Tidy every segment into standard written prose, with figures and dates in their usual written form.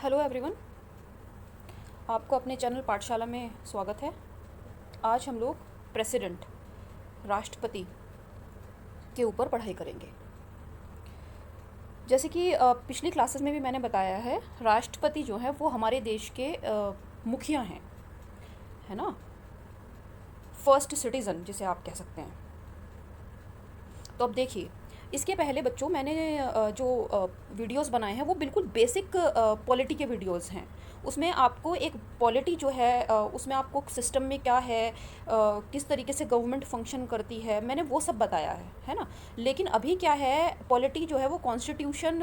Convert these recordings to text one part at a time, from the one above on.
Hello everyone, आपको अपने channel पाठशाला में स्वागत है। आज हम लोग प्रेसिडेंट राष्ट्रपति के ऊपर पढ़ाई करेंगे। जैसे कि पिछली क्लासेस में भी मैंने बताया है, राष्ट्रपति जो है वो हमारे देश के मुखिया हैं, है ना। फर्स्ट सिटीज़न जिसे आप कह सकते हैं। तो अब देखिए, इसके पहले बच्चों मैंने जो वीडियोस बनाए हैं वो बिल्कुल बेसिक पॉलिटी के वीडियोस हैं। उसमें आपको एक पॉलिटी जो है उसमें आपको सिस्टम में क्या है, किस तरीके से गवर्नमेंट फंक्शन करती है, मैंने वो सब बताया है ना। लेकिन अभी क्या है, पॉलिटी जो है वो कॉन्स्टिट्यूशन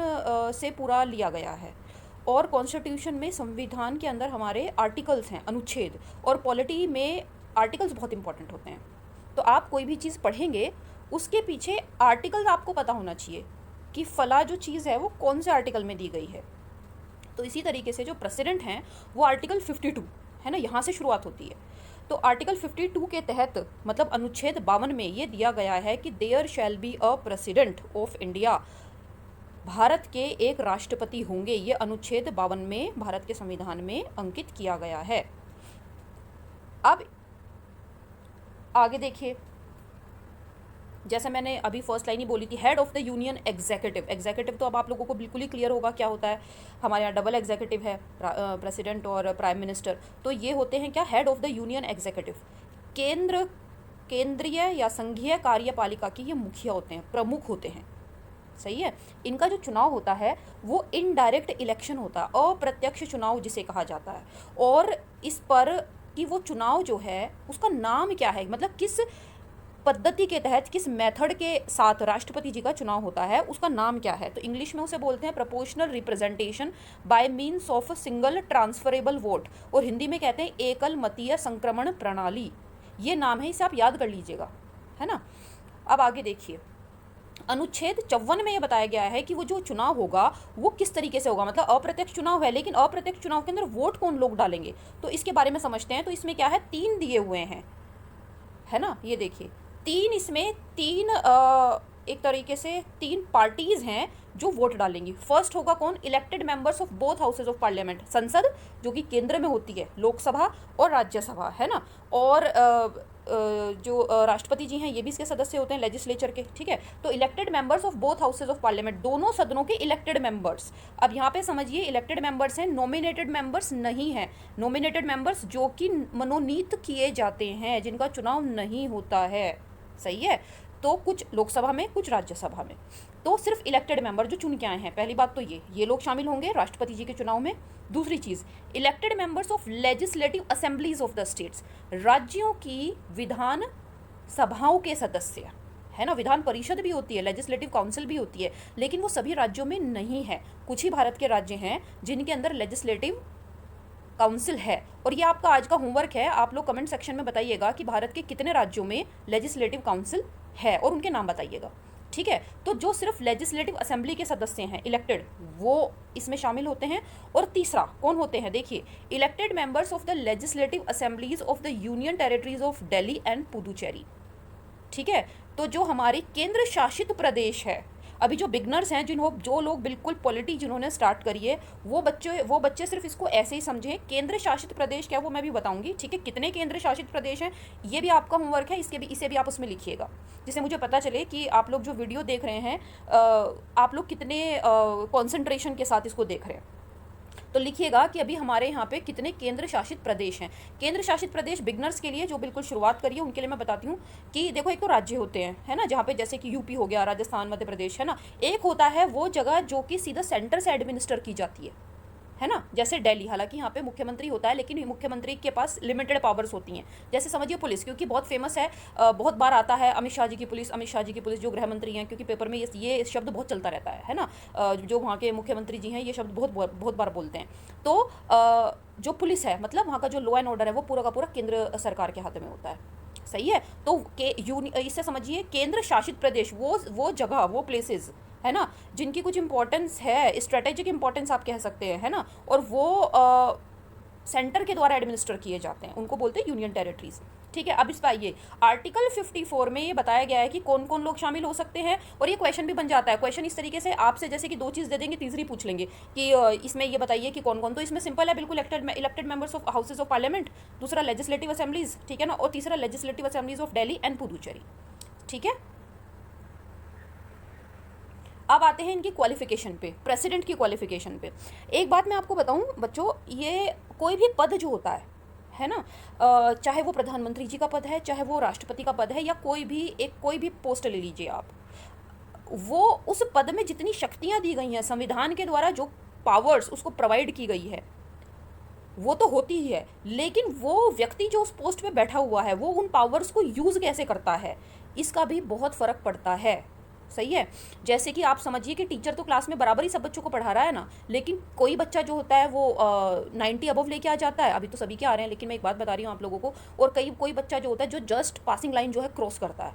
से पूरा लिया गया है। और कॉन्स्टिट्यूशन में, संविधान के अंदर हमारे आर्टिकल्स हैं, अनुच्छेद। और पॉलिटी में आर्टिकल्स बहुत इंपॉर्टेंट होते हैं। तो आप कोई भी चीज़ पढ़ेंगे उसके पीछे आर्टिकल आपको पता होना चाहिए कि फला जो चीज़ है वो कौन से आर्टिकल में दी गई है। तो इसी तरीके से जो प्रेसिडेंट हैं वो आर्टिकल 52 है ना, यहाँ से शुरुआत होती है। तो आर्टिकल 52 के तहत, मतलब अनुच्छेद 52 में ये दिया गया है कि there shall be a president of India, Bharat के एक राष्ट्रपति होंगे। ये अनुच्छेद 52 में भारत के संविधान में अंकित किया गया है। अब आगे देखिए, जैसे मैंने अभी फर्स्ट लाइन ही बोली थी, head of the union executive. Executive तो अब आप लोगों को बिल्कुल ही क्लियर होगा क्या होता है। हमारे यहाँ डबल एग्जीक्यूटिव है, प्रेसिडेंट और प्राइम मिनिस्टर। तो ये होते हैं क्या, head of the union executive. केंद्रीय या संघीय कार्यपालिका के ये मुखिया होते हैं, प्रमुख होते हैं। सही है। इनका जो चुनाव होता है वो इनडायरेक्ट इलेक्शन होता है, अप्रत्यक्ष चुनाव जिसे कहा जाता है। और इस पर कि वो चुनाव जो है उसका नाम क्या है, मतलब किस पद्धति के तहत, किस मेथड के साथ राष्ट्रपति जी का चुनाव होता है, उसका नाम क्या है। तो इंग्लिश में उसे बोलते हैं proportional representation bye means of single transferable vote, और हिंदी में कहते हैं एकल मतीय संक्रमण प्रणाली। ये नाम है, इसे आप याद कर लीजिएगा, है ना। अब आगे देखिए, अनुच्छेद 54 में ये बताया गया है कि वो जो चुनाव होगा वो किस तरीके से होगा। मतलब अप्रत्यक्ष चुनाव है, लेकिन अप्रत्यक्ष चुनाव के अंदर वोट कौन लोग डालेंगे, तो इसके बारे में समझते हैं। तो इसमें क्या है, 3 दिए हुए हैं, है ना। ये देखिए, तीन एक तरीके से 3 पार्टीज हैं जो वोट डालेंगी। फर्स्ट होगा कौन, elected members of both houses of parliament, संसद जो कि केंद्र में होती है, लोकसभा और राज्यसभा, है ना। और जो राष्ट्रपति जी हैं ये भी इसके सदस्य होते हैं, लेजिस्लेचर के, ठीक है। तो elected members of both houses of parliament, दोनों सदनों के इलेक्टेड मेंबर्स। अब यहाँ पे समझिए, इलेक्टेड मेंबर्स हैं, नॉमिनेटेड मेंबर्स नहीं है। नॉमिनेटेड मेंबर्स जो कि मनोनीत किए जाते हैं, जिनका चुनाव नहीं होता है। सही है। तो कुछ लोकसभा में, कुछ राज्यसभा में। तो सिर्फ इलेक्टेड मेंबर जो चुन के आए हैं, पहली बात तो ये लोग शामिल होंगे राष्ट्रपति जी के चुनाव में। दूसरी चीज, elected members of legislative assemblies of the states, राज्यों की विधान सभाओं के सदस्य, है ना। विधान परिषद भी होती है, लेजिस्लेटिव काउंसिल भी होती है, लेकिन वो सभी राज्यों में नहीं है। कुछ ही भारत के राज्य हैं जिनके अंदर लेजिस्लेटिव काउंसिल है। और ये आपका आज का होमवर्क है, आप लोग कमेंट सेक्शन में बताइएगा कि भारत के कितने राज्यों में लेजिस्लेटिव काउंसिल है और उनके नाम बताइएगा, ठीक है। तो जो सिर्फ लेजिस्लेटिव असेंबली के सदस्य हैं इलेक्टेड, वो इसमें शामिल होते हैं। और तीसरा कौन होते हैं, देखिए, elected members of the legislative assemblies of the union territories of Delhi and Puducherry, ठीक है। तो जो हमारे केंद्र शासित प्रदेश है, अभी जो बिगनर्स हैं, जो लोग बिल्कुल पॉलिटी जिन्होंने स्टार्ट करी है, वो बच्चे सिर्फ इसको ऐसे ही समझें। केंद्र शासित प्रदेश क्या, वो मैं भी बताऊंगी, ठीक है। कितने केंद्र शासित प्रदेश हैं ये भी आपका होमवर्क है, इसे भी आप उसमें लिखिएगा, जिससे मुझे पता चले कि आप लोग जो वीडियो देख रहे हैं आप लोग कितने कॉन्सेंट्रेशन के साथ इसको देख रहे हैं। तो लिखिएगा कि अभी हमारे यहाँ पे कितने केंद्र शासित प्रदेश हैं। केंद्र शासित प्रदेश बिगनर्स के लिए जो बिल्कुल शुरुआत करिए उनके लिए मैं बताती हूँ कि देखो, एक तो राज्य होते हैं, है ना, जहाँ पे जैसे कि यूपी हो गया, राजस्थान, मध्य प्रदेश, है ना। एक होता है वो जगह जो कि सीधा सेंटर से एडमिनिस्टर की जाती है ना, जैसे दिल्ली। हालांकि यहाँ पे मुख्यमंत्री होता है, लेकिन मुख्यमंत्री के पास लिमिटेड पावर्स होती हैं। जैसे समझिए पुलिस, क्योंकि बहुत फेमस है, बहुत बार आता है अमित शाह जी की पुलिस, अमित शाह जी की पुलिस जो गृह मंत्री हैं, क्योंकि पेपर में ये शब्द बहुत चलता रहता है ना। जो वहाँ के मुख्यमंत्री जी हैं ये शब्द बहुत बार बोलते हैं। तो जो पुलिस है, मतलब वहाँ का जो लॉ एंड ऑर्डर है, वो पूरा का पूरा केंद्र सरकार के हाथ में होता है। सही है। तो इससे समझिए केंद्र शासित प्रदेश वो जगह, वो प्लेसेस, है ना, जिनकी कुछ इंपॉर्टेंस है, स्ट्रेटेजिक इंपॉर्टेंस आप कह सकते हैं, है ना। और वो सेंटर के द्वारा एडमिनिस्टर किए जाते हैं, उनको बोलते हैं यूनियन टेरिटरीज। ठीक है। अब इस पर आइए, आर्टिकल 54 में ये बताया गया है कि कौन कौन लोग शामिल हो सकते हैं, और ये क्वेश्चन भी बन जाता है। क्वेश्चन इस तरीके से आपसे जैसे कि दो चीज़ दे देंगे, तीसरी पूछ लेंगे कि इसमें ये बताइए कि कौन कौन। तो इसमें सिंपल है बिल्कुल, elected members of houses of parliament, दूसरा लेजिस्लेटिव असेंबलीज, ठीक है ना, और तीसरा legislative assemblies of Delhi and Puducherry, ठीक है। अब आते हैं इनकी क्वालिफिकेशन पे, प्रेसिडेंट की क्वालिफिकेशन पे। एक बात मैं आपको बताऊं बच्चों, ये कोई भी पद जो होता है ना, चाहे वो प्रधानमंत्री जी का पद है, चाहे वो राष्ट्रपति का पद है, या कोई भी पोस्ट ले लीजिए आप, वो उस पद में जितनी शक्तियां दी गई हैं संविधान के द्वारा, जो पावर्स उसको प्रोवाइड की गई है, वो तो होती ही है, लेकिन वो व्यक्ति जो उस पोस्ट पे बैठा हुआ है वो उन पावर्स को यूज़ कैसे करता है, इसका भी बहुत फ़र्क पड़ता है। सही है। जैसे कि आप समझिए कि टीचर तो क्लास में बराबर ही सब बच्चों को पढ़ा रहा है ना, लेकिन कोई बच्चा जो होता है वो 90 अबव लेके आ जाता है, अभी तो सभी के आ रहे हैं, लेकिन मैं एक बात बता रही हूँ आप लोगों को, और कोई बच्चा जो होता है जो जस्ट पासिंग लाइन जो है क्रॉस करता है।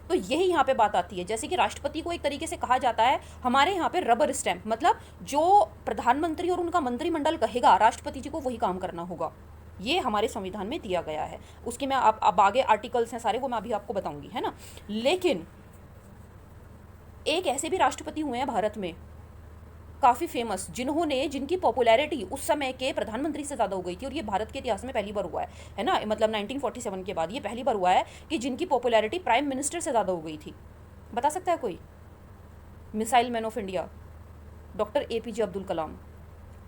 तो यही यहाँ पे बात आती है, जैसे कि राष्ट्रपति को एक तरीके से कहा जाता है हमारे यहाँ पे रबर स्टैम्प, मतलब जो प्रधानमंत्री और उनका मंत्रिमंडल कहेगा राष्ट्रपति जी को वही काम करना होगा। ये हमारे संविधान में दिया गया है। उसकी मैं अब आगे आर्टिकल्स हैं सारे, वो मैं अभी आपको बताऊंगी, है ना। लेकिन एक ऐसे भी राष्ट्रपति हुए हैं भारत में काफ़ी फेमस, जिनकी पॉपुलैरिटी उस समय के प्रधानमंत्री से ज़्यादा हो गई थी, और ये भारत के इतिहास में पहली बार हुआ है ना, मतलब 1947 के बाद ये पहली बार हुआ है कि जिनकी पॉपुलैरिटी प्राइम मिनिस्टर से ज़्यादा हो गई थी। बता सकता है कोई? Missile man of India doctor APJ Abdul Kalam.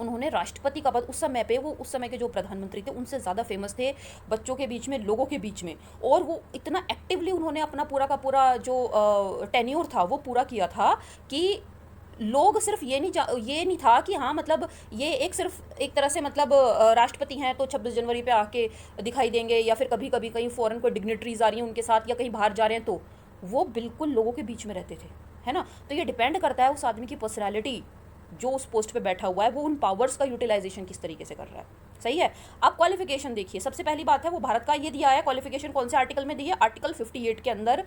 उन्होंने राष्ट्रपति का पद उस समय पे, वो उस समय के जो प्रधानमंत्री थे उनसे ज़्यादा फेमस थे बच्चों के बीच में, लोगों के बीच में, और वो इतना एक्टिवली उन्होंने अपना पूरा का पूरा जो टेन्योर था वो पूरा किया था कि लोग सिर्फ ये नहीं था कि हाँ मतलब ये सिर्फ एक तरह से मतलब राष्ट्रपति हैं तो 26 जनवरी पे आके दिखाई देंगे, या फिर कभी कभी कहीं फॉरेन कोई डिग्नेटरीज आ रही हैं उनके साथ, या कहीं बाहर जा रहे हैं, तो वो बिल्कुल लोगों के बीच में रहते थे, है ना। तो ये डिपेंड करता है उस आदमी की पर्सनैलिटी, जो उस पोस्ट पे बैठा हुआ है वो उन पावर्स का यूटिलाइजेशन किस तरीके से कर रहा है। सही है। अब क्वालिफिकेशन देखिए, सबसे पहली बात है वो भारत का ये दिया है क्वालिफिकेशन, कौन से आर्टिकल में दी है, आर्टिकल 58 के अंदर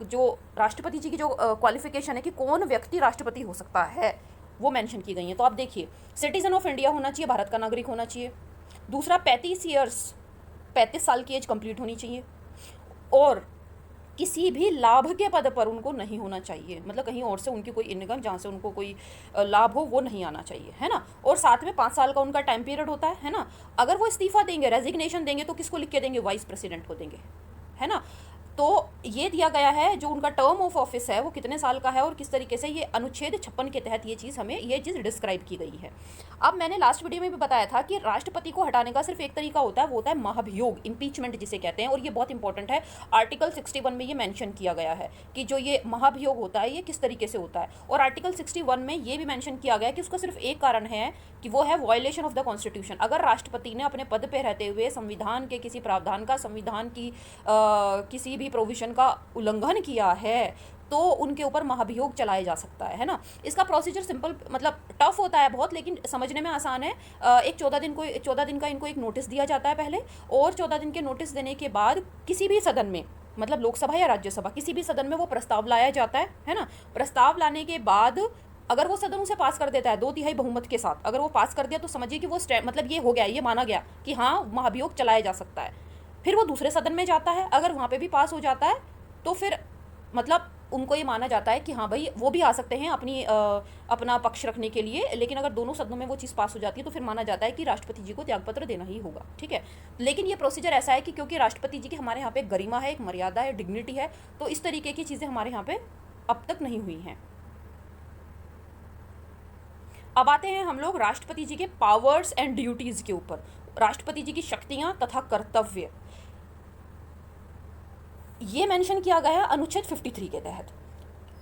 जो राष्ट्रपति जी की जो क्वालिफिकेशन है कि कौन व्यक्ति राष्ट्रपति हो सकता है वो मेंशन की गई है। तो आप देखिए, सिटीजन ऑफ इंडिया होना चाहिए, भारत का नागरिक होना चाहिए। दूसरा 35 साल की एज कंप्लीट होनी चाहिए, और किसी भी लाभ के पद पर उनको नहीं होना चाहिए, मतलब कहीं और से उनकी कोई इनकम जहाँ से उनको कोई लाभ हो वो नहीं आना चाहिए, है ना। और साथ में 5 साल का उनका टाइम पीरियड होता है ना। अगर वो इस्तीफा देंगे, रेजिग्नेशन देंगे, तो किसको लिख के देंगे, वाइस प्रेसिडेंट को देंगे, है ना। तो ये दिया गया है जो उनका टर्म ऑफ ऑफिस है वो कितने साल का है, और किस तरीके से ये अनुच्छेद 56 के तहत ये चीज़ डिस्क्राइब की गई है। अब मैंने लास्ट वीडियो में भी बताया था कि राष्ट्रपति को हटाने का सिर्फ एक तरीका होता है, वो होता है महाभियोग, इम्पीचमेंट जिसे कहते हैं, और ये बहुत इंपॉर्टेंट है। आर्टिकल 61 में ये मेंशन किया गया है कि जो ये महाभियोग होता है ये किस तरीके से होता है, और आर्टिकल 61 में ये भी मेंशन किया गया है कि उसका सिर्फ एक कारण है कि वो है वायलेशन ऑफ द कॉन्स्टिट्यूशन। अगर राष्ट्रपति ने अपने पद पर रहते हुए संविधान के किसी प्रावधान का, संविधान की किसी भी प्रोविजन का उल्लंघन किया है तो उनके ऊपर महाभियोग चलाया जा सकता है ना। इसका प्रोसीजर सिंपल, मतलब टफ होता है बहुत, लेकिन समझने में आसान है। एक 14 दिन का इनको एक नोटिस दिया जाता है पहले, और 14 दिन के नोटिस देने के बाद किसी भी सदन में, मतलब लोकसभा या राज्यसभा, किसी भी सदन में वो प्रस्ताव लाया जाता है ना। प्रस्ताव लाने के बाद अगर वो सदन उसे पास कर देता है 2/3 बहुमत के साथ, अगर वो पास कर दिया तो समझिए कि वो मतलब ये हो गया, ये माना गया कि हाँ महाभियोग चलाया जा सकता है। फिर वो दूसरे सदन में जाता है, अगर वहाँ पे भी पास हो जाता है तो फिर मतलब उनको ये माना जाता है कि हाँ भाई वो भी आ सकते हैं अपना पक्ष रखने के लिए, लेकिन अगर दोनों सदनों में वो चीज़ पास हो जाती है तो फिर माना जाता है कि राष्ट्रपति जी को त्यागपत्र देना ही होगा, ठीक है। लेकिन ये प्रोसीजर ऐसा है कि क्योंकि राष्ट्रपति जी की हमारे यहाँ पे गरिमा है, एक मर्यादा है, डिग्निटी है, तो इस तरीके की चीज़ें हमारे यहाँ पे अब तक नहीं हुई हैं। अब आते हैं हम लोग राष्ट्रपति जी के पावर्स एंड ड्यूटीज़ के ऊपर, राष्ट्रपति जी की शक्तियाँ तथा कर्तव्य। ये मेंशन किया गया है अनुच्छेद 53 के तहत,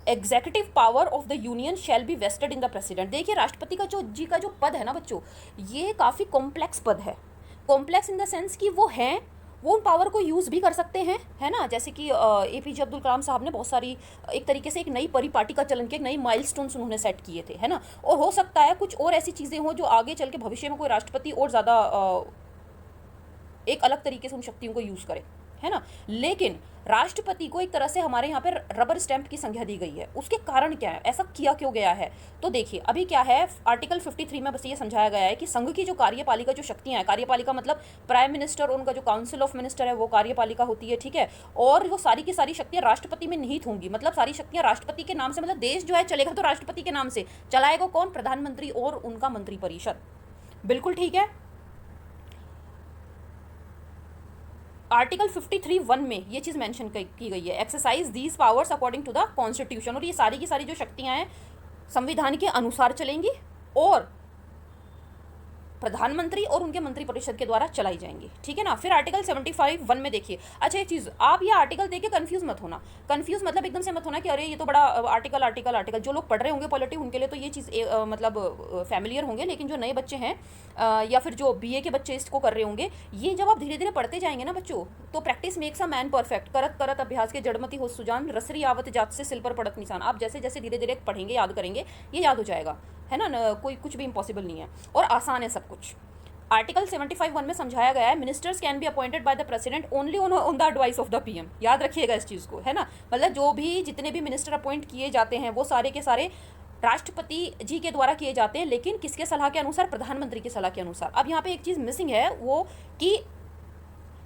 executive power of the union shall be vested in the president. देखिए राष्ट्रपति का जो पद है ना बच्चों, ये काफ़ी कॉम्प्लेक्स पद है। कॉम्प्लेक्स इन द सेंस कि वो उन पावर को यूज़ भी कर सकते हैं, है ना। जैसे कि APJ अब्दुल कलाम साहब ने बहुत सारी, एक तरीके से एक नई परिपाटी का चलन के नई माइलस्टोन्स उन्होंने सेट किए थे, है ना। और हो सकता है कुछ और ऐसी चीज़ें हों जो आगे चल के भविष्य में कोई राष्ट्रपति और ज़्यादा एक अलग तरीके से उन शक्तियों को यूज़ करे, है ना। लेकिन राष्ट्रपति को एक तरह से हमारे यहाँ पर रबर स्टैंप की संज्ञा दी गई है। उसके कारण क्या है, ऐसा किया क्यों गया है? तो देखिए अभी क्या है, आर्टिकल 53 में बस ये समझाया गया है कि संघ की जो कार्यपालिका जो शक्तियां हैं, कार्यपालिका मतलब प्राइम मिनिस्टर और उनका जो काउंसिल ऑफ मिनिस्टर है वो कार्यपालिका होती है, ठीक है। और वो सारी की सारी शक्तियां राष्ट्रपति में निहित होंगी, मतलब सारी शक्तियां राष्ट्रपति के नाम से, मतलब देश जो है चलेगा तो राष्ट्रपति के नाम से, चलाएगा कौन? प्रधानमंत्री और उनका मंत्रिपरिषद। बिल्कुल ठीक है। आर्टिकल 53(1) में ये चीज़ मेंशन की गई है, exercise these powers according to the constitution. और ये सारी की सारी जो शक्तियां हैं संविधान के अनुसार चलेंगी और प्रधानमंत्री और उनके मंत्रिपरिषद के द्वारा चलाई जाएंगी, ठीक है ना। फिर आर्टिकल 75(1) में देखिए, अच्छा एक चीज़, आप ये आर्टिकल देख के कंफ्यूज मत होना। कंफ्यूज मतलब एकदम से मत होना कि अरे ये तो बड़ा आर्टिकल आर्टिकल आर्टिकल। जो लोग पढ़ रहे होंगे पॉलिटी उनके लिए तो ये चीज़ मतलब फैमिलियर होंगे, लेकिन जो नए बच्चे हैं या फिर जो बीए के बच्चे इसको कर रहे होंगे, ये जब आप धीरे धीरे पढ़ते जाएंगे ना बच्चों, तो practice makes a man perfect. करत करत अभ्यास के जड़मति हो सुजान, रसरी आवत जात से सिल पर पड़त निशान। आप जैसे जैसे धीरे धीरे पढ़ेंगे, याद करेंगे, ये याद हो जाएगा, है ना। कोई कुछ भी इम्पॉसिबल नहीं है और आसान है सब कुछ। आर्टिकल 75(1) में समझाया गया है, ministers can be appointed by the president only on the advice of the PM. याद रखिएगा इस चीज़ को, है ना। मतलब जो भी जितने भी मिनिस्टर अपॉइंट किए जाते हैं वो सारे के सारे राष्ट्रपति जी के द्वारा किए जाते हैं, लेकिन किसके सलाह के अनुसार? प्रधानमंत्री की सलाह के अनुसार। अब यहाँ पे एक चीज़ मिसिंग है, वो कि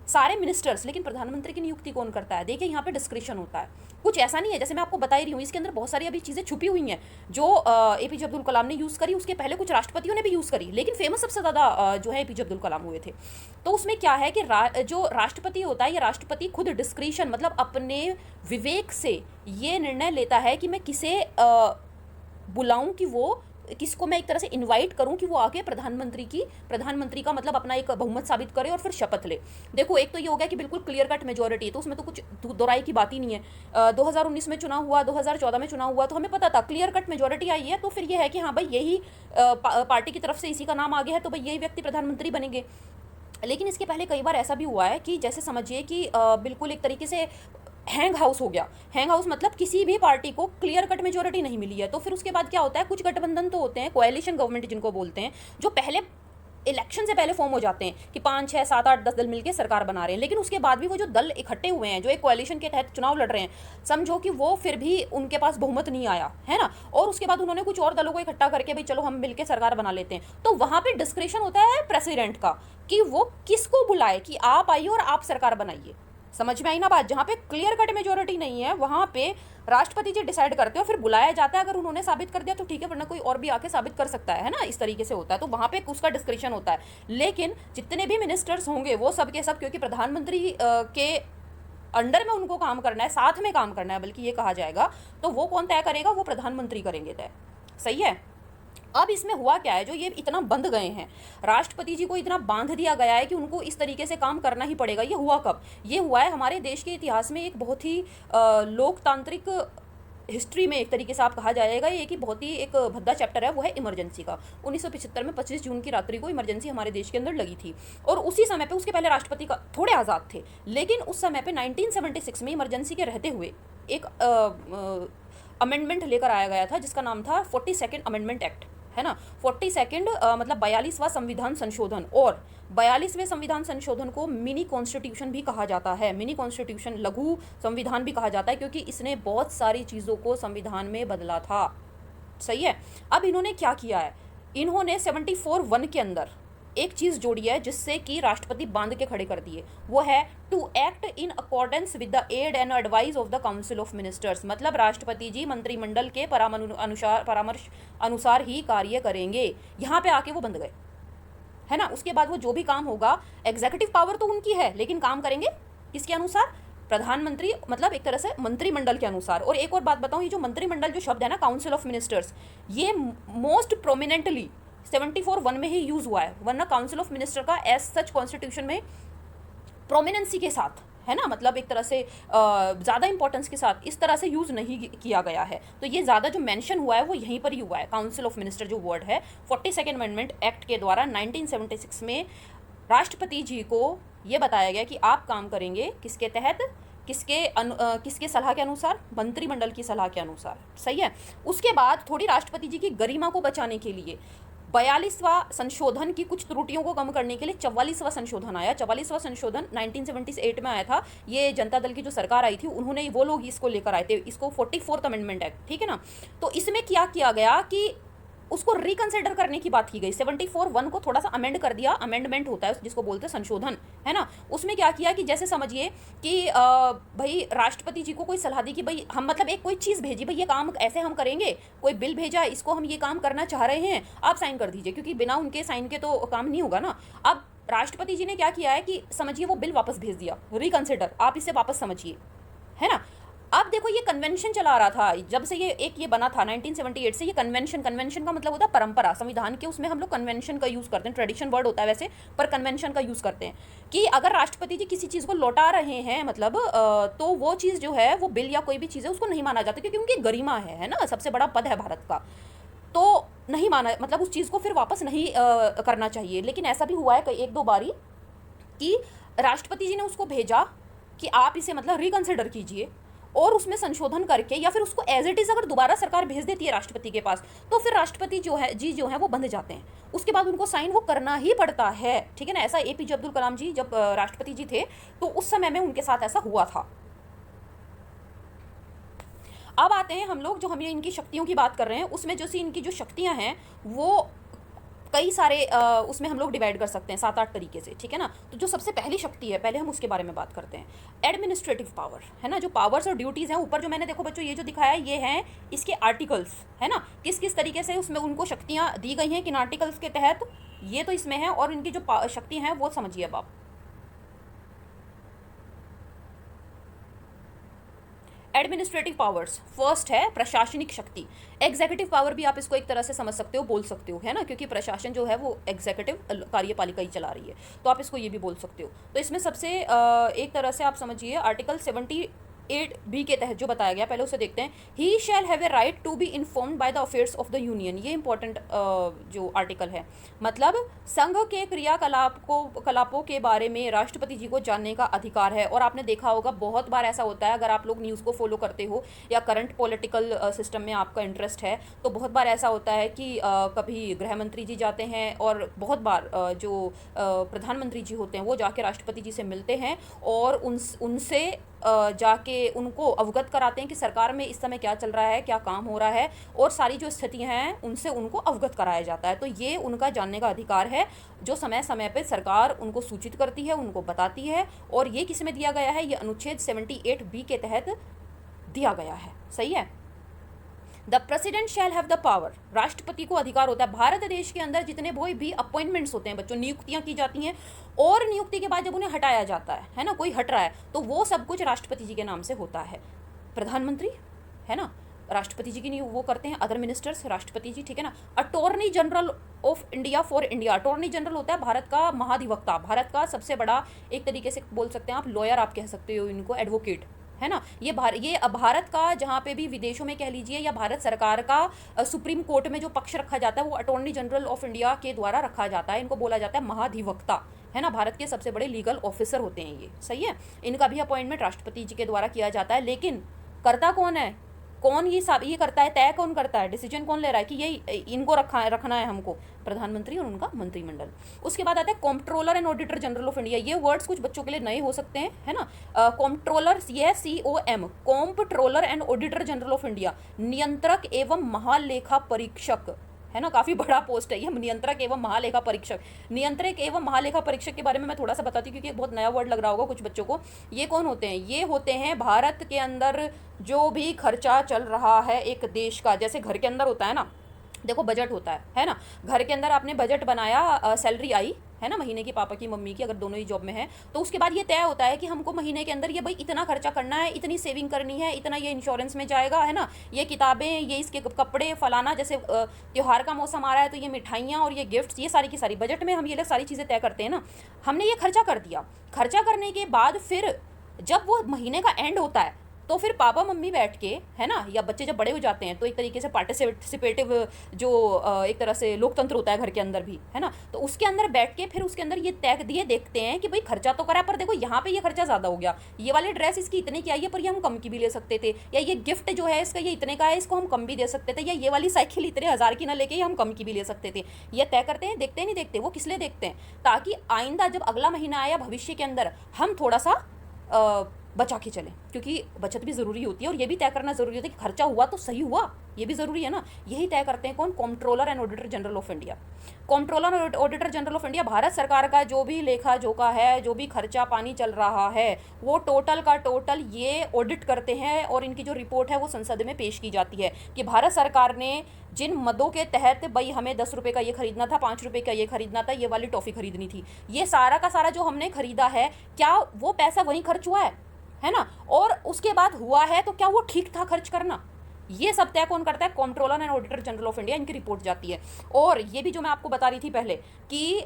सारे मिनिस्टर्स, लेकिन प्रधानमंत्री की नियुक्ति कौन करता है? देखिए यहाँ पे डिस्क्रिप्शन होता है, कुछ ऐसा नहीं है जैसे मैं आपको बता ही रही हूँ, इसके अंदर बहुत सारी अभी चीज़ें छुपी हुई हैं जो एपीजे अब्दुल कलाम ने यूज़ करी, उसके पहले कुछ राष्ट्रपतियों ने भी यूज़ करी, लेकिन फेमस सबसे ज़्यादा जो है एपीजे अब्दुल कलाम हुए थे। तो उसमें क्या है कि जो राष्ट्रपति होता है, ये राष्ट्रपति खुद डिस्क्रिशन मतलब अपने विवेक से ये निर्णय लेता है कि मैं किसे बुलाऊं, कि वो किसको मैं एक तरह से इनवाइट करूं कि वो आके प्रधानमंत्री का मतलब अपना एक बहुमत साबित करे और फिर शपथ ले। देखो एक तो ये हो गया कि बिल्कुल क्लियर कट मेजोरिटी है, तो उसमें तो कुछ दोहराई की बात ही नहीं है। 2019 में चुनाव हुआ, 2014 में चुनाव हुआ, तो हमें पता था क्लियर कट मेजोरिटी आई है, तो फिर ये है कि हाँ भाई यही पार्टी की तरफ से इसी का नाम आ गया है, तो भाई यही व्यक्ति प्रधानमंत्री बनेंगे। लेकिन इसके पहले कई बार ऐसा भी हुआ है कि जैसे समझिए कि बिल्कुल एक तरीके से हैंग हाउस हो गया। हैंग हाउस मतलब किसी भी पार्टी को क्लियर कट मेजोरिटी नहीं मिली है, तो फिर उसके बाद क्या होता है, कुछ गठबंधन तो होते हैं, कोएलिशन गवर्नमेंट जिनको बोलते हैं, जो पहले इलेक्शन से पहले फॉर्म हो जाते हैं कि 5, 6, 7, 8, 10 दल मिलकर सरकार बना रहे हैं। लेकिन उसके बाद भी वो जो दल इकट्ठे हुए हैं, जो एक कोएलिशन के तहत चुनाव लड़ रहे हैं, समझो कि वो फिर भी उनके पास बहुमत नहीं आया, है ना। और उसके बाद उन्होंने कुछ और दलों को इकट्ठा करके भाई चलो हम मिलकर सरकार बना लेते हैं, तो वहां पर डिस्क्रिप्शन होता है प्रेसिडेंट का कि वो किसको बुलाए कि आप आइए और आप सरकार बनाइए। समझ में आई ना बात? जहाँ पे क्लियर कट मेजोरिटी नहीं है वहाँ पे राष्ट्रपति जी डिसाइड करते हो, फिर बुलाया जाता है। अगर उन्होंने साबित कर दिया तो ठीक है, वरना कोई और भी आके साबित कर सकता है ना, इस तरीके से होता है। तो वहाँ पे उसका डिस्क्रिप्शन होता है। लेकिन जितने भी मिनिस्टर्स होंगे वो सब के सब, क्योंकि प्रधानमंत्री के अंडर में उनको काम करना है, साथ में काम करना है बल्कि ये कहा जाएगा, तो वो कौन तय करेगा? वो प्रधानमंत्री करेंगे तय। सही है। अब इसमें हुआ क्या है, जो ये इतना बंध गए हैं, राष्ट्रपति जी को इतना बांध दिया गया है कि उनको इस तरीके से काम करना ही पड़ेगा। ये हुआ कब? ये हुआ है हमारे देश के इतिहास में एक बहुत ही लोकतांत्रिक हिस्ट्री में एक तरीके से आप कहा जाएगा, ये कि बहुत ही एक भद्दा चैप्टर है, वो है इमरजेंसी का। 1975 में 25 जून की रात्रि को इमरजेंसी हमारे देश के अंदर लगी थी, और उसी समय पे, उसके पहले राष्ट्रपति का थोड़े आज़ाद थे, लेकिन उस समय पे 1976 में इमरजेंसी के रहते हुए एक अमेंडमेंट लेकर आया गया था जिसका नाम था 42nd अमेंडमेंट एक्ट, है ना। 42nd मतलब 42वां संविधान संशोधन, और 42वें संविधान संशोधन को मिनी कॉन्स्टिट्यूशन भी कहा जाता है। मिनी कॉन्स्टिट्यूशन, लघु संविधान भी कहा जाता है, क्योंकि इसने बहुत सारी चीज़ों को संविधान में बदला था। सही है। अब इन्होंने क्या किया है, इन्होंने 74(1) के अंदर एक चीज़ जोड़ी है जिससे कि राष्ट्रपति बांध के खड़े कर दिए, वो है to act in accordance with the aid and advice of the council of ministers. मतलब राष्ट्रपति जी मंत्रिमंडल के परामर्श अनुसार ही कार्य करेंगे। यहाँ पे आके वो बंध गए, है ना। उसके बाद वो जो भी काम होगा, एग्जीक्यूटिव पावर तो उनकी है, लेकिन काम करेंगे किसके अनुसार? प्रधानमंत्री, मतलब एक तरह से मंत्रिमंडल के अनुसार। और एक और बात बताऊँ, ये जो मंत्रिमंडल जो शब्द है ना, काउंसिल ऑफ मिनिस्टर्स, ये मोस्ट प्रोमिनेंटली 74(1) में ही यूज़ हुआ है, वरना काउंसिल ऑफ मिनिस्टर का एज सच कॉन्स्टिट्यूशन में प्रोमिनेंसी के साथ, है ना, मतलब एक तरह से ज़्यादा इंपॉर्टेंस के साथ इस तरह से यूज़ नहीं किया गया है। तो ये ज़्यादा जो मेंशन हुआ है वो यहीं पर ही हुआ है। काउंसिल ऑफ मिनिस्टर जो वर्ड है 42nd अमेंडमेंट एक्ट के द्वारा 1976 में राष्ट्रपति जी को ये बताया गया कि आप काम करेंगे किसके तहत, किसके सलाह के अनुसार? मंत्रिमंडल की सलाह के अनुसार। सही है। उसके बाद थोड़ी राष्ट्रपति जी की गरिमा को बचाने के लिए 42वां संशोधन की कुछ त्रुटियों को कम करने के लिए 44वां संशोधन आया। 44वां संशोधन 1978 में आया था। ये जनता दल की जो सरकार आई थी उन्होंने, वो लोग इसको लेकर आए थे, इसको 44th अमेंडमेंट एक्ट, ठीक है ना। तो इसमें क्या किया गया कि उसको रिकंसिडर करने की बात की गई। 74(1) को थोड़ा सा अमेंड कर दिया, अमेंडमेंट होता है जिसको बोलते हैं संशोधन, है ना। उसमें क्या किया कि जैसे समझिए कि भाई राष्ट्रपति जी को कोई सलाह दी कि भाई हम, मतलब एक कोई चीज़ भेजी, भाई ये काम ऐसे हम करेंगे, कोई बिल भेजा, इसको हम ये काम करना चाह रहे हैं, आप साइन कर दीजिए, क्योंकि बिना उनके साइन के तो काम नहीं होगा ना। अब राष्ट्रपति जी ने क्या किया है कि समझिए वो बिल वापस भेज दिया, रिकंसिडर, आप इसे वापस समझिए, है ना। अब देखो ये कन्वेंशन चला आ रहा था, जब से ये बना था 1978 से, ये कन्वेंशन का मतलब होता है परंपरा, संविधान के उसमें हम लोग कन्वेंशन का यूज़ करते हैं, ट्रेडिशन वर्ड होता है वैसे, पर कन्वेंशन का यूज़ करते हैं कि अगर राष्ट्रपति जी किसी चीज़ को लौटा रहे हैं, मतलब तो वो चीज़ जो है, वो बिल या कोई भी चीज़ है, उसको नहीं माना जाता, क्योंकि उनकी गरिमा है ना, सबसे बड़ा पद है भारत का, तो नहीं माना, मतलब उस चीज़ को फिर वापस नहीं करना चाहिए। लेकिन ऐसा भी हुआ है कई एक दो बारी कि राष्ट्रपति जी ने उसको भेजा कि आप इसे मतलब रिकंसिडर कीजिए, और उसमें संशोधन करके, या फिर उसको एज इट इज़ अगर दोबारा सरकार भेज देती है राष्ट्रपति के पास, तो फिर राष्ट्रपति जो है वो बंध जाते हैं, उसके बाद उनको साइन वो करना ही पड़ता है, ठीक है ना। ऐसा APJ अब्दुल कलाम जी जब राष्ट्रपति जी थे तो उस समय में उनके साथ ऐसा हुआ था। अब आते हैं हम लोग, जो हम इनकी शक्तियों की बात कर रहे हैं, उसमें जो सी इनकी जो शक्तियां हैं वो कई सारे उसमें हम लोग डिवाइड कर सकते हैं 7-8 तरीके से, ठीक है ना। तो जो सबसे पहली शक्ति है, पहले हम उसके बारे में बात करते हैं, एडमिनिस्ट्रेटिव पावर, है ना। जो पावर्स और ड्यूटीज़ हैं, ऊपर जो मैंने देखो बच्चों ये जो दिखाया है, ये हैं इसके आर्टिकल्स, है ना, किस किस तरीके से उसमें उनको शक्तियाँ दी गई हैं, किन आर्टिकल्स के तहत, ये तो इसमें है। और इनकी जो शक्ति हैं वो समझिए अब आप। एडमिनिस्ट्रेटिव पावर्स फर्स्ट है, प्रशासनिक शक्ति। एग्जीक्यूटिव पावर भी आप इसको एक तरह से समझ सकते हो, बोल सकते हो, है ना, क्योंकि प्रशासन जो है वो एग्जीक्यूटिव कार्यपालिका ही चला रही है, तो आप इसको ये भी बोल सकते हो। तो इसमें सबसे एक तरह से आप समझिए आर्टिकल 78B के तहत जो बताया गया, पहले उसे देखते हैं। He shall have a right to be informed by the affairs of the union. ये इंपॉर्टेंट जो आर्टिकल है, मतलब संघ के कलापों के बारे में राष्ट्रपति जी को जानने का अधिकार है। और आपने देखा होगा बहुत बार ऐसा होता है, अगर आप लोग न्यूज़ को फॉलो करते हो या करंट पॉलिटिकल सिस्टम में आपका इंटरेस्ट है, तो बहुत बार ऐसा होता है कि कभी गृह मंत्री जी जाते हैं, और बहुत बार जो प्रधानमंत्री जी होते हैं वो जाके राष्ट्रपति जी से मिलते हैं, और उनसे जाके उनको अवगत कराते हैं कि सरकार में इस समय क्या चल रहा है, क्या काम हो रहा है, और सारी जो स्थितियां हैं उनसे उनको अवगत कराया जाता है। तो ये उनका जानने का अधिकार है, जो समय समय पे सरकार उनको सूचित करती है, उनको बताती है। और ये किस में दिया गया है, ये अनुच्छेद 78B के तहत दिया गया है, सही है। The president shall have the power, राष्ट्रपति को अधिकार होता है भारत देश के अंदर जितने भी अपॉइंटमेंट्स होते हैं बच्चों, नियुक्तियां की जाती हैं, और नियुक्ति के बाद जब उन्हें हटाया जाता है ना, कोई हट रहा है, तो वो सब कुछ राष्ट्रपति जी के नाम से होता है। प्रधानमंत्री, है ना, राष्ट्रपति जी की वो करते हैं, अदर मिनिस्टर्स राष्ट्रपति जी, ठीक है ना। Attorney general of India for India, attorney general होता है भारत का महाधिवक्ता, भारत का सबसे बड़ा, एक तरीके से बोल सकते हैं आप लॉयर, आप कह सकते हो इनको, एडवोकेट, है ना। ये भारत का जहाँ पे भी विदेशों में कह लीजिए, या भारत सरकार का सुप्रीम कोर्ट में जो पक्ष रखा जाता है वो अटॉर्नी जनरल ऑफ इंडिया के द्वारा रखा जाता है। इनको बोला जाता है महाधिवक्ता, है ना। भारत के सबसे बड़े लीगल ऑफिसर होते हैं ये, सही है। इनका भी अपॉइंटमेंट राष्ट्रपति जी के द्वारा किया जाता है, लेकिन करता कौन है, कौन ये करता है, तय कौन करता है, डिसीजन कौन ले रहा है कि ये इनको रखना है हमको, प्रधानमंत्री और उनका मंत्रिमंडल। उसके बाद आता है comptroller and auditor general of India. ये वर्ड्स कुछ बच्चों के लिए नए हो सकते हैं, है ना। कॉम्प्ट्रोलर, ये COM, comptroller and auditor general of India, नियंत्रक एवं महालेखा परीक्षक, है ना, काफ़ी बड़ा पोस्ट है ये, नियंत्रक एवं महालेखा परीक्षक। नियंत्रक एवं महालेखा परीक्षक के बारे में मैं थोड़ा सा बताती हूँ, क्योंकि बहुत नया वर्ड लग रहा होगा कुछ बच्चों को। ये कौन होते हैं, ये होते हैं भारत के अंदर जो भी खर्चा चल रहा है एक देश का, जैसे घर के अंदर होता है ना, देखो बजट होता है ना, घर के अंदर आपने बजट बनाया, सैलरी आई, है ना, महीने की, पापा की, मम्मी की, अगर दोनों ही जॉब में है, तो उसके बाद ये तय होता है कि हमको महीने के अंदर ये भाई इतना खर्चा करना है, इतनी सेविंग करनी है, इतना ये इंश्योरेंस में जाएगा, है ना, ये किताबें, ये इसके कपड़े, फलाना, जैसे त्यौहार का मौसम आ रहा है तो ये मिठाइयाँ और ये गिफ्ट्स, ये सारी की सारी बजट में हम ये सारी चीज़ें तय करते हैं ना। हमने ये खर्चा कर दिया, खर्चा करने के बाद फिर जब वो महीने का एंड होता है तो फिर पापा मम्मी बैठ के, है ना, या बच्चे जब बड़े हो जाते हैं तो एक तरीके से पार्टिसिपेटिव जो एक तरह से लोकतंत्र होता है घर के अंदर भी, है ना, तो उसके अंदर बैठ के फिर उसके अंदर ये तय दिए देखते हैं कि भाई खर्चा तो करा, पर देखो यहाँ पे ये खर्चा ज़्यादा हो गया, ये वाली ड्रेस इसकी इतने की आई है पर ये हम कम की भी ले सकते थे, या ये गिफ्ट जो है इसका ये इतने का है इसको हम कम भी दे सकते थे, या ये वाली साइकिल इतने हज़ार की ना लेके हम कम की भी ले सकते थे। ये तय करते हैं, देखते नहीं देखते, वो किस लिए देखते हैं, ताकि आइंदा जब अगला महीना आया भविष्य के अंदर हम थोड़ा सा बचा के चलें, क्योंकि बचत भी ज़रूरी होती है और ये भी तय करना ज़रूरी होता है कि खर्चा हुआ तो सही हुआ, ये भी ज़रूरी है ना। यही तय करते हैं कौन? Controller and auditor general of India. Controller और auditor general of India Bharat सरकार का जो भी लेखा जोखा है, जो भी खर्चा पानी चल रहा है, वो टोटल का टोटल ये ऑडिट करते हैं और इनकी जो रिपोर्ट है वो संसद में पेश की जाती है कि भारत सरकार ने जिन मदों के तहत भाई हमें 10 रुपये का ये खरीदना था, 5 रुपये का ये खरीदना था, ये वाली टॉफ़ी खरीदनी थी, ये सारा का सारा जो हमने खरीदा है, क्या वो पैसा वहीं खर्च हुआ है ना, और उसके बाद हुआ है तो क्या वो ठीक था खर्च करना, ये सब तय कौन करता है? Controller and auditor general of India, इनकी रिपोर्ट जाती है। और ये भी जो मैं आपको बता रही थी पहले कि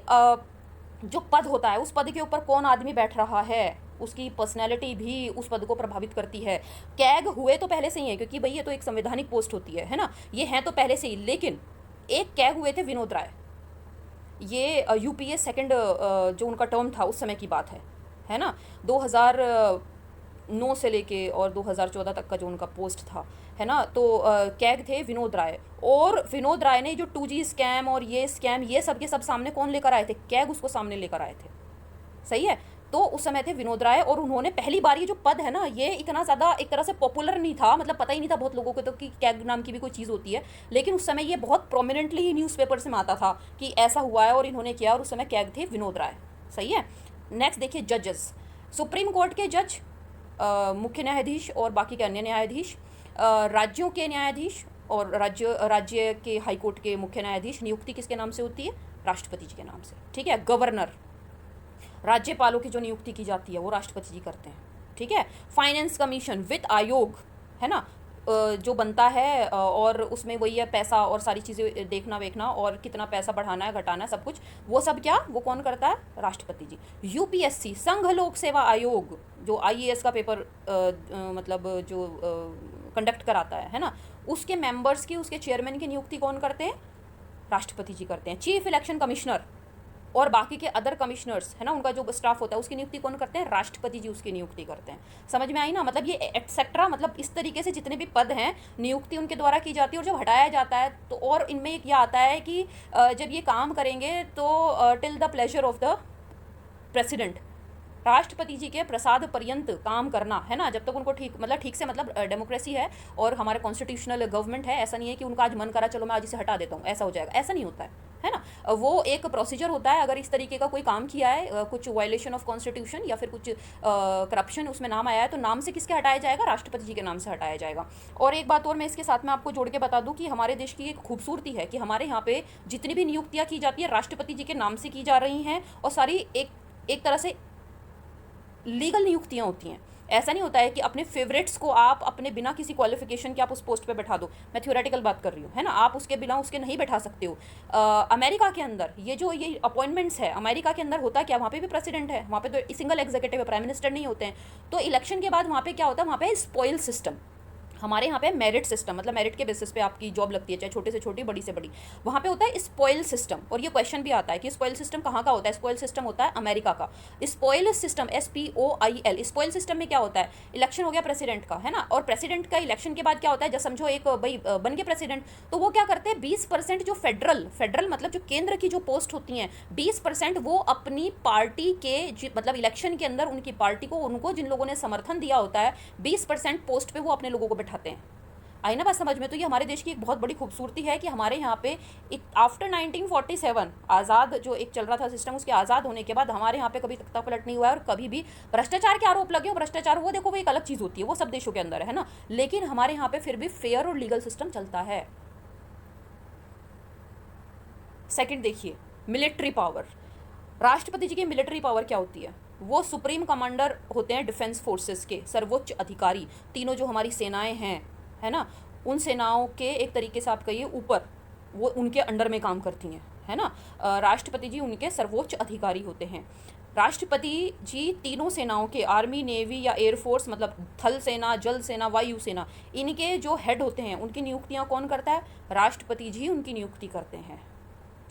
जो पद होता है उस पद के ऊपर कौन आदमी बैठ रहा है, उसकी पर्सनैलिटी भी उस पद को प्रभावित करती है। कैग हुए तो पहले से ही है, क्योंकि भाई ये तो एक संवैधानिक पोस्ट होती है ना, ये हैं तो पहले से ही, लेकिन एक कैग हुए थे विनोद राय, ये यूपीए सेकंड जो उनका टर्म था उस समय की बात है ना, 2009 से लेके और 2014 तक का जो उनका पोस्ट था, है ना, तो कैग थे विनोद राय। और विनोद राय ने जो 2G स्कैम और ये स्कैम ये सब के सब सामने कौन लेकर आए थे? कैग उसको सामने लेकर आए थे, सही है। तो उस समय थे विनोद राय, और उन्होंने पहली बार ये जो पद है ना, ये इतना ज़्यादा एक तरह से पॉपुलर नहीं था, मतलब पता ही नहीं था बहुत लोगों को तो कि कैग नाम की भी कोई चीज़ होती है, लेकिन उस समय ये बहुत प्रोमिनेंटली ही न्यूज़पेपर्स में आता था कि ऐसा हुआ है और इन्होंने किया, और उस समय कैग थे विनोद राय, सही है। नेक्स्ट देखिए जजेस, सुप्रीम कोर्ट के जज, मुख्य न्यायाधीश और बाकी के अन्य न्यायाधीश, राज्यों के न्यायाधीश और राज्य के हाईकोर्ट के मुख्य न्यायाधीश, नियुक्ति किसके नाम से होती है? राष्ट्रपति जी के नाम से, ठीक है। गवर्नर, राज्यपालों की जो नियुक्ति की जाती है वो राष्ट्रपति जी करते हैं, ठीक है। फाइनेंस कमीशन, वित्त आयोग, है ना, जो बनता है और उसमें वही है पैसा और सारी चीज़ें देखना वेखना और कितना पैसा बढ़ाना है घटाना है सब कुछ, वो सब क्या वो कौन करता है? राष्ट्रपति जी। यूपीएससी, संघ लोक सेवा आयोग, जो आईएएस का पेपर मतलब जो कंडक्ट कराता है ना, उसके मेंबर्स की, उसके चेयरमैन की नियुक्ति कौन करते हैं? राष्ट्रपति जी करते हैं। चीफ इलेक्शन कमिश्नर और बाकी के अदर कमिश्नर्स, है ना, उनका जो स्टाफ होता है उसकी नियुक्ति कौन करते हैं? राष्ट्रपति जी उसकी नियुक्ति करते हैं। समझ में आई ना, मतलब ये एटसेट्रा, मतलब इस तरीके से जितने भी पद हैं नियुक्ति उनके द्वारा की जाती है, और जब हटाया जाता है तो और इनमें एक यह आता है कि जब ये काम करेंगे तो till the pleasure of the president, राष्ट्रपति जी के प्रसाद पर्यंत काम करना, है ना, जब तक उनको ठीक से मतलब डेमोक्रेसी है और हमारे कॉन्स्टिट्यूशनल गवर्नमेंट है, ऐसा नहीं है कि उनका आज मन करा चलो मैं आज इसे हटा देता हूँ, ऐसा हो जाएगा, ऐसा नहीं होता है ना। वो एक प्रोसीजर होता है, अगर इस तरीके का कोई काम किया है, कुछ वायलेशन ऑफ कॉन्स्टिट्यूशन या फिर कुछ करप्शन उसमें नाम आया है, तो नाम से किसके हटाया जाएगा? राष्ट्रपति जी के नाम से हटाया जाएगा। और एक बात और मैं इसके साथ में आपको जोड़ के बता दूं कि हमारे देश की एक खूबसूरती है कि हमारे यहाँ पे जितनी भी नियुक्तियाँ की जाती है राष्ट्रपति जी के नाम से की जा रही हैं, और सारी एक तरह से लीगल नियुक्तियां होती हैं। ऐसा नहीं होता है कि अपने फेवरेट्स को आप अपने बिना किसी क्वालिफिकेशन के आप उस पोस्ट पे बैठा दो, मैं थ्योरेटिकल बात कर रही हूँ, है ना, आप उसके बिना उसके नहीं बैठा सकते हो। अमेरिका के अंदर ये अपॉइंटमेंट्स है, अमेरिका के अंदर होता क्या, वहाँ पे भी प्रेसिडेंट है, वहाँ पे तो सिंगल एग्जीक्यूटिव है, प्राइम मिनिस्टर नहीं होते हैं। तो इलेक्शन के बाद वहाँ पे क्या होता है? वहाँ पे स्पॉइल सिस्टम, हमारे यहाँ पे मेरिट सिस्टम, मतलब मेरिट के बेसिस पे आपकी जॉब लगती है, चाहे छोटे से छोटी बड़ी से बड़ी। वहाँ पे होता है स्पॉइल सिस्टम, और ये क्वेश्चन भी आता है कि स्पॉइल सिस्टम कहाँ का होता है? स्पॉइल सिस्टम होता है अमेरिका का। Spoil system, SPOIL, spoil system में क्या होता है? इलेक्शन हो गया प्रेसिडेंट का, है ना, और प्रेसिडेंट का इलेक्शन के बाद क्या होता है? जब समझो एक भाई बन गए प्रेसिडेंट, तो वो क्या करते हैं? 20% जो फेडरल मतलब जो केंद्र की जो पोस्ट होती हैं, 20% वो अपनी पार्टी के मतलब इलेक्शन के अंदर उनकी पार्टी को, उनको जिन लोगों ने समर्थन दिया होता है, 20% पोस्ट पे वो अपने लोगों को बैठाते हैं। आई ना बात समझ में? तो ये हमारे देश की एक बहुत बड़ी खूबसूरती है कि हमारे यहाँ पे आफ्टर 1947 आज़ाद जो एक चल रहा था सिस्टम, उसके आज़ाद होने के बाद हमारे यहाँ पे कभी तख्ता पलट नहीं हुआ है, और कभी भी भ्रष्टाचार के आरोप लगे हो, भ्रष्टाचार वो देखो वो एक अलग चीज़ होती है, वो सब देशों के अंदर है ना, लेकिन हमारे यहाँ पे फिर भी फेयर और लीगल सिस्टम चलता है। सेकंड देखिए, मिलिट्री पावर। राष्ट्रपति जी की मिलिट्री पावर क्या होती है? वो सुप्रीम कमांडर होते हैं डिफेंस फोर्सेस के, सर्वोच्च अधिकारी। तीनों जो हमारी सेनाएं हैं, है ना, उन सेनाओं के एक तरीके से आप कहिए ऊपर, वो उनके अंडर में काम करती हैं, है ना। राष्ट्रपति जी उनके सर्वोच्च अधिकारी होते हैं। राष्ट्रपति जी तीनों सेनाओं के, आर्मी, नेवी या एयरफोर्स, मतलब थल सेना, जल सेना, वायु सेना, इनके जो हेड होते हैं उनकी नियुक्तियां कौन करता है? राष्ट्रपति जी उनकी नियुक्ति करते हैं।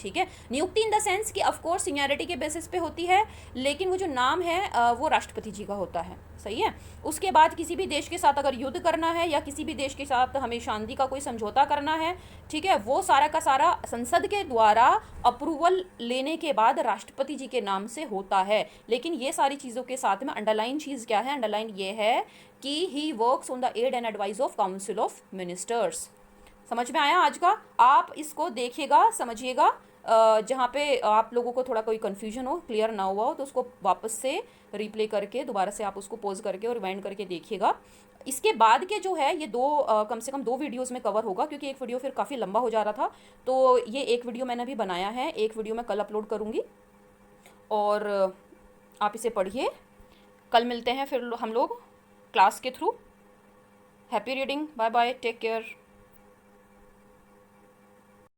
ठीक है, नियुक्ति इन द सेंस कि ऑफ कोर्स सीनियरिटी के बेसिस पे होती है, लेकिन वो जो नाम है वो राष्ट्रपति जी का होता है। सही है। उसके बाद किसी भी देश के साथ अगर युद्ध करना है या किसी भी देश के साथ हमें शांति का कोई समझौता करना है, ठीक है, वो सारा का सारा संसद के द्वारा अप्रूवल लेने के बाद राष्ट्रपति जी के नाम से होता है। लेकिन ये सारी चीज़ों के साथ में अंडरलाइन चीज़ क्या है? अंडरलाइन ये है कि he works on the aid and advice of council of ministers. समझ में आया आज का? आप इसको देखिएगा, समझिएगा। जहाँ पे आप लोगों को थोड़ा कोई कन्फ्यूजन हो, क्लियर ना हुआ हो, तो उसको वापस से रिप्ले करके दोबारा से आप उसको पॉज करके और रिवाइंड करके देखिएगा। इसके बाद के जो है ये कम से कम 2 वीडियोस में कवर होगा, क्योंकि एक वीडियो फिर काफ़ी लंबा हो जा रहा था। तो ये एक वीडियो मैंने अभी बनाया है, एक वीडियो मैं कल अपलोड करूँगी, और आप इसे पढ़िए। कल मिलते हैं फिर हम लोग क्लास के through. Happy reading, bye bye, take care.